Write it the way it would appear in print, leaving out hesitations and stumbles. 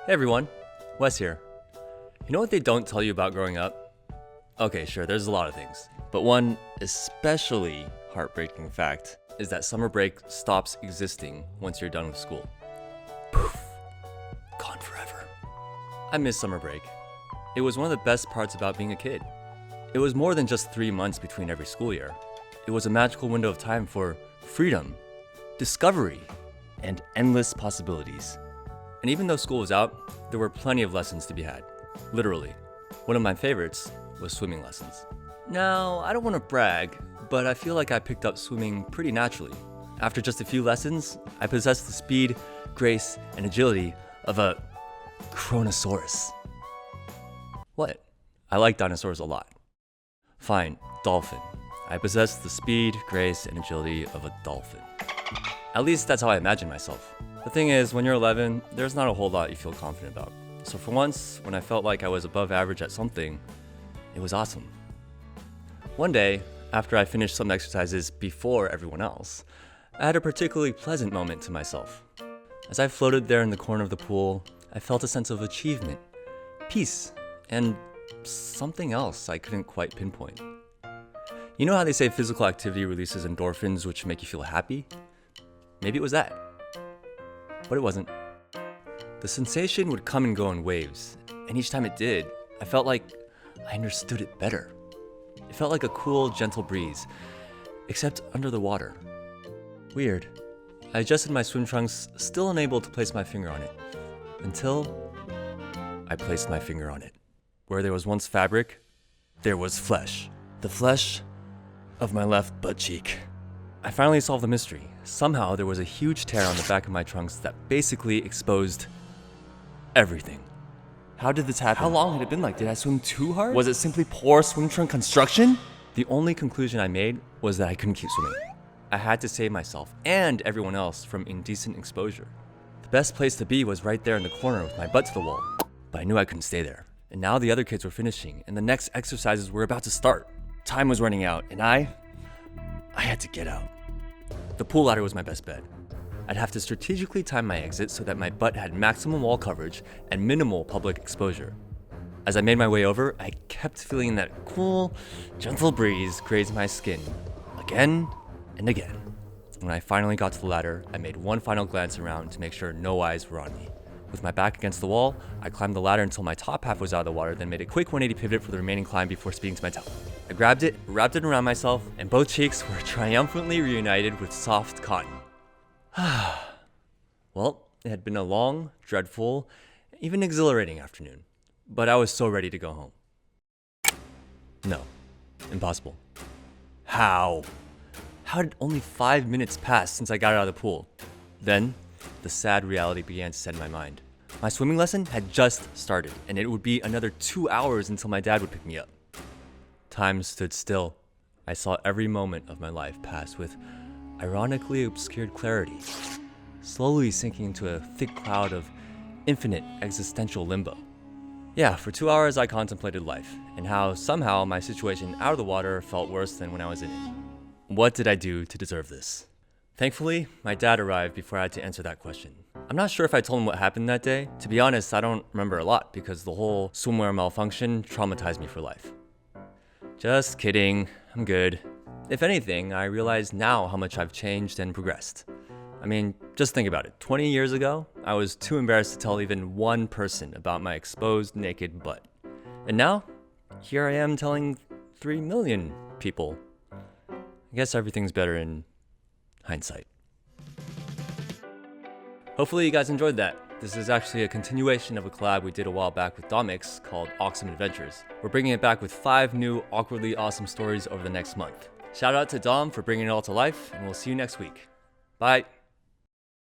Hey everyone, Wes here. You know what they don't tell you about growing up? Okay, sure, there's a lot of things. But one especially heartbreaking fact is that summer break stops existing once you're done with school. Poof, gone forever. I miss summer break. It was one of the best parts about being a kid. It was more than just 3 months between every school year. It was a magical window of time for freedom, discovery, and endless possibilities. And even though school was out, there were plenty of lessons to be had. Literally. One of my favorites was swimming lessons. Now, I don't want to brag, but I feel like I picked up swimming pretty naturally. After just a few lessons, I possessed the speed, grace, and agility of a Kronosaurus. What? I like dinosaurs a lot. Fine, dolphin. I possess the speed, grace, and agility of a dolphin. At least that's how I imagine myself. The thing is, when you're 11, there's not a whole lot you feel confident about. So for once, when I felt like I was above average at something, it was awesome. One day, after I finished some exercises before everyone else, I had a particularly pleasant moment to myself. As I floated there in the corner of the pool, I felt a sense of achievement, peace, and something else I couldn't quite pinpoint. You know how they say physical activity releases endorphins which make you feel happy? Maybe it was that. But it wasn't. The sensation would come and go in waves, and each time it did, I felt like I understood it better. It felt like a cool, gentle breeze, except under the water. Weird. I adjusted my swim trunks, still unable to place my finger on it, until I placed my finger on it. Where there was once fabric, there was flesh. The flesh of my left butt cheek. I finally solved the mystery. Somehow there was a huge tear on the back of my trunks that basically exposed everything. How did this happen? How long had it been like? Did I swim too hard? Was it simply poor swim trunk construction? The only conclusion I made was that I couldn't keep swimming. I had to save myself and everyone else from indecent exposure. The best place to be was right there in the corner with my butt to the wall. But I knew I couldn't stay there. And now the other kids were finishing and the next exercises were about to start. Time was running out and I had to get out. The pool ladder was my best bet. I'd have to strategically time my exit so that my butt had maximum wall coverage and minimal public exposure. As I made my way over, I kept feeling that cool, gentle breeze graze my skin again and again. When I finally got to the ladder, I made one final glance around to make sure no eyes were on me. With my back against the wall, I climbed the ladder until my top half was out of the water, then made a quick 180 pivot for the remaining climb before speeding to my toe. I grabbed it, wrapped it around myself, and both cheeks were triumphantly reunited with soft cotton. Well, it had been a long, dreadful, even exhilarating afternoon, but I was so ready to go home. No, impossible. How? How did only 5 minutes pass since I got out of the pool? Then, the sad reality began to set in my mind. My swimming lesson had just started, and it would be another 2 hours until my dad would pick me up. Time stood still. I saw every moment of my life pass with ironically obscured clarity, slowly sinking into a thick cloud of infinite existential limbo. Yeah, for 2 hours I contemplated life, and how somehow my situation out of the water felt worse than when I was in it. What did I do to deserve this? Thankfully, my dad arrived before I had to answer that question. I'm not sure if I told him what happened that day. To be honest, I don't remember a lot because the whole swimwear malfunction traumatized me for life. Just kidding, I'm good. If anything, I realize now how much I've changed and progressed. I mean, just think about it. 20 years ago, I was too embarrassed to tell even one person about my exposed naked butt. And now, here I am telling 3 million people. I guess everything's better in hindsight. Hopefully you guys enjoyed that. This is actually a continuation of a collab we did a while back with Domics called Awksome Adventures. We're bringing it back with 5 new awkwardly awesome stories over the next month. Shout out to Dom for bringing it all to life, and we'll see you next week. Bye.